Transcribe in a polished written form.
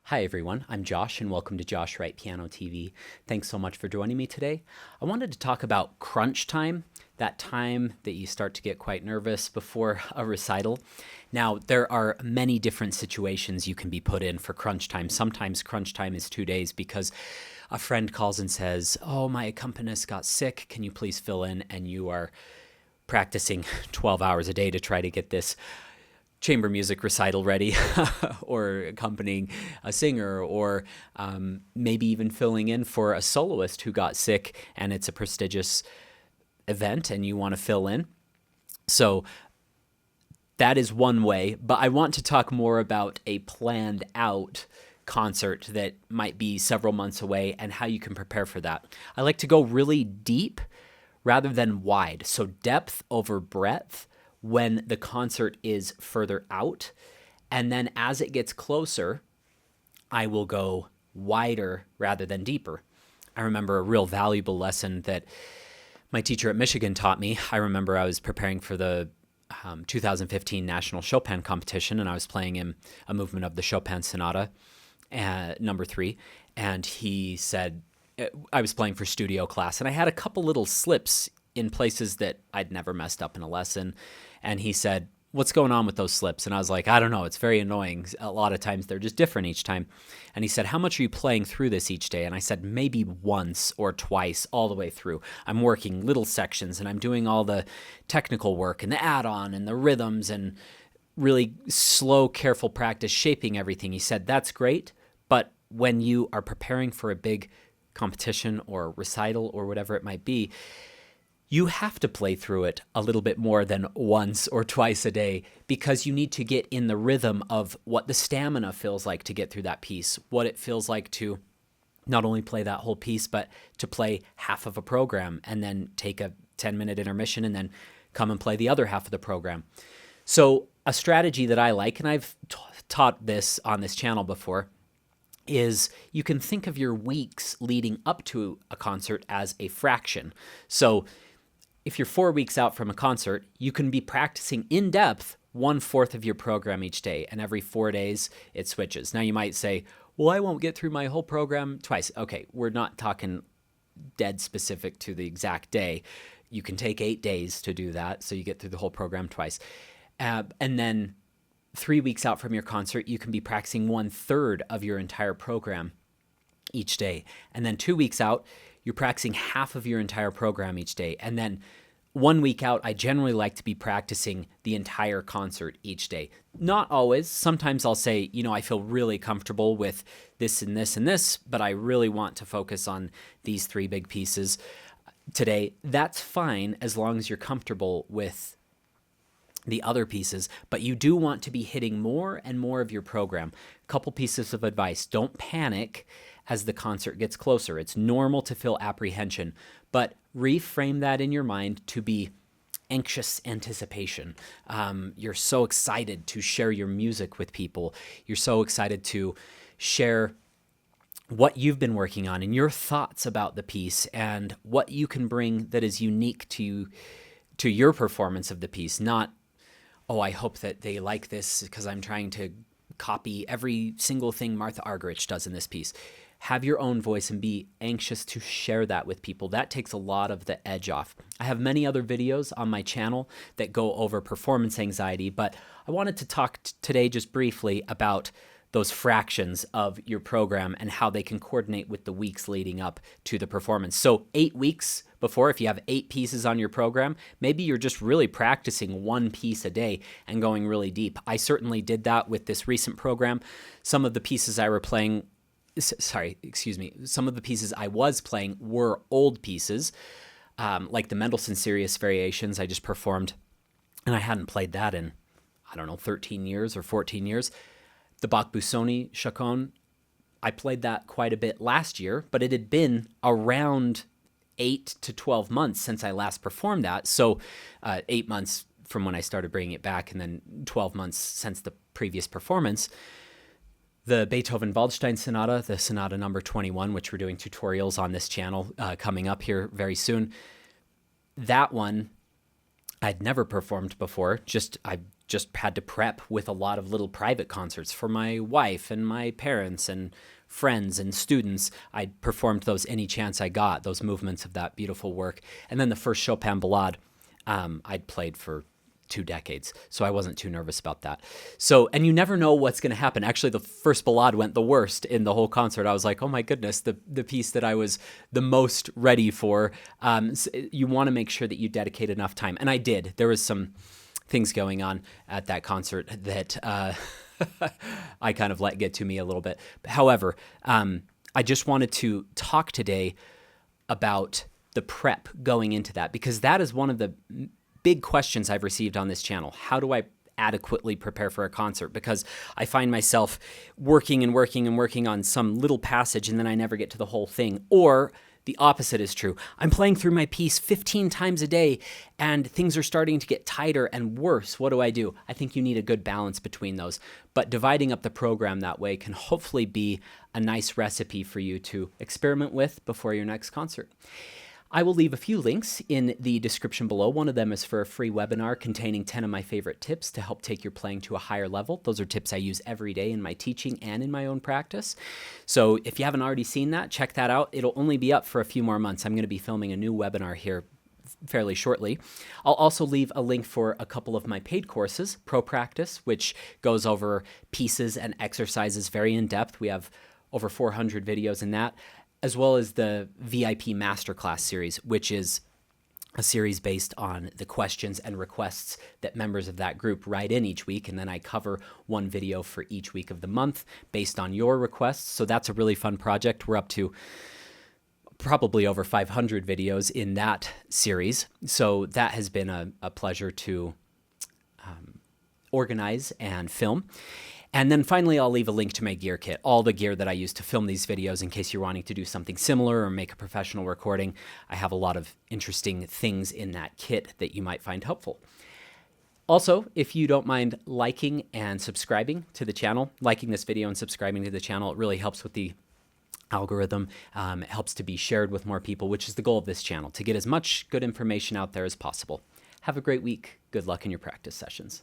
Hi everyone, I'm Josh and welcome to Josh Wright Piano TV. Thanks so much for joining me today. I wanted to talk about crunch time, that time that you start to get quite nervous before a recital. Now, there are many different situations you can be put in for crunch time. Sometimes crunch time is 2 days because a friend calls and says, "Oh, my accompanist got sick, can you please fill in?" And you are practicing 12 hours a day to try to get this chamber music recital ready or accompanying a singer or maybe even filling in for a soloist who got sick and it's a prestigious event and you want to fill in. So that is one way, but I want to talk more about a planned out concert that might be several months away and how you can prepare for that. I like to go really deep rather than wide, so depth over breadth when the concert is further out. And then as it gets closer, I will go wider rather than deeper. I remember a real valuable lesson that my teacher at Michigan taught me. I remember I was preparing for the 2015 National Chopin competition, and I was playing him a movement of the Chopin Sonata, number 3. And he said, I was playing for studio class, and I had a couple little slips in places that I'd never messed up in a lesson. And he said, "What's going on with those slips?" And I was like, "I don't know. It's very annoying. A lot of times they're just different each time." And he said, "How much are you playing through this each day?" And I said, "Maybe once or twice all the way through. I'm working little sections and I'm doing all the technical work and the add-on and the rhythms and really slow, careful practice shaping everything." He said, "That's great. But when you are preparing for a big competition or recital or whatever it might be, you have to play through it a little bit more than once or twice a day because you need to get in the rhythm of what the stamina feels like to get through that piece, what it feels like to not only play that whole piece, but to play half of a program and then take a 10-minute intermission and then come and play the other half of the program." So a strategy that I like, and I've taught this on this channel before, is you can think of your weeks leading up to a concert as a fraction. So if you're 4 weeks out from a concert, you can be practicing in depth 1/4 of your program each day, and every 4 days it switches. Now you might say, "Well, I won't get through my whole program twice." Okay, we're not talking dead specific to the exact day. You can take 8 days to do that, so you get through the whole program twice. And then 3 weeks out from your concert, you can be practicing 1/3 of your entire program each day. And then 2 weeks out, you're practicing half of your entire program each day. And then 1 week out, I generally like to be practicing the entire concert each day. Not always. Sometimes I'll say, I feel really comfortable with this and this and this, but I really want to focus on these 3 big pieces today. That's fine as long as you're comfortable with the other pieces, but you do want to be hitting more and more of your program. Couple pieces of advice: don't panic as the concert gets closer. It's normal to feel apprehension, but reframe that in your mind to be anxious anticipation. You're so excited to share your music with people. You're so excited to share what you've been working on and your thoughts about the piece and what you can bring that is unique to your performance of the piece. Not, "Oh, I hope that they like this because I'm trying to copy every single thing Martha Argerich does in this piece." Have your own voice and be anxious to share that with people. That takes a lot of the edge off. I have many other videos on my channel that go over performance anxiety, but I wanted to talk today just briefly about those fractions of your program and how they can coordinate with the weeks leading up to the performance. So 8 weeks before, if you have 8 pieces on your program, maybe you're just really practicing 1 piece a day and going really deep. I certainly did that with this recent program. Some of the pieces I was playing were old pieces, like the Mendelssohn Serious Variations I just performed, and I hadn't played that in, 13 years or 14 years. The Bach Busoni Chaconne, I played that quite a bit last year, but it had been around 8 to 12 months since I last performed that. So 8 months from when I started bringing it back, and then 12 months since the previous performance. The Beethoven Waldstein Sonata, the Sonata number 21, which we're doing tutorials on this channel coming up here very soon. That one, I'd never performed before. I just had to prep with a lot of little private concerts for my wife and my parents and friends and students. I performed those any chance I got, those movements of that beautiful work. And then the first Chopin Ballade, I'd played for 2 decades, so I wasn't too nervous about that. So, and you never know what's going to happen. Actually, the first Ballade went the worst in the whole concert. I was like, oh my goodness, the piece that I was the most ready for. So you want to make sure that you dedicate enough time. And I did. There was some things going on at that concert that I kind of let get to me a little bit. However, I just wanted to talk today about the prep going into that, because that is one of the big questions I've received on this channel. How do I adequately prepare for a concert? Because I find myself working and working and working on some little passage, and then I never get to the whole thing. Or the opposite is true. I'm playing through my piece 15 times a day, and things are starting to get tighter and worse. What do? I think you need a good balance between those. But dividing up the program that way can hopefully be a nice recipe for you to experiment with before your next concert. I will leave a few links in the description below. One of them is for a free webinar containing 10 of my favorite tips to help take your playing to a higher level. Those are tips I use every day in my teaching and in my own practice. So if you haven't already seen that, check that out. It'll only be up for a few more months. I'm going to be filming a new webinar here fairly shortly. I'll also leave a link for a couple of my paid courses, Pro Practice, which goes over pieces and exercises very in depth. We have over 400 videos in that, as well as the VIP Masterclass series, which is a series based on the questions and requests that members of that group write in each week, and then I cover one video for each week of the month based on your requests. So that's a really fun project. We're up to probably over 500 videos in that series. So that has been a pleasure to organize and film. And then finally, I'll leave a link to my gear kit, all the gear that I use to film these videos in case you're wanting to do something similar or make a professional recording. I have a lot of interesting things in that kit that you might find helpful. Also, if you don't mind liking and subscribing to the channel, liking this video and subscribing to the channel, it really helps with the algorithm. It helps to be shared with more people, which is the goal of this channel, to get as much good information out there as possible. Have a great week. Good luck in your practice sessions.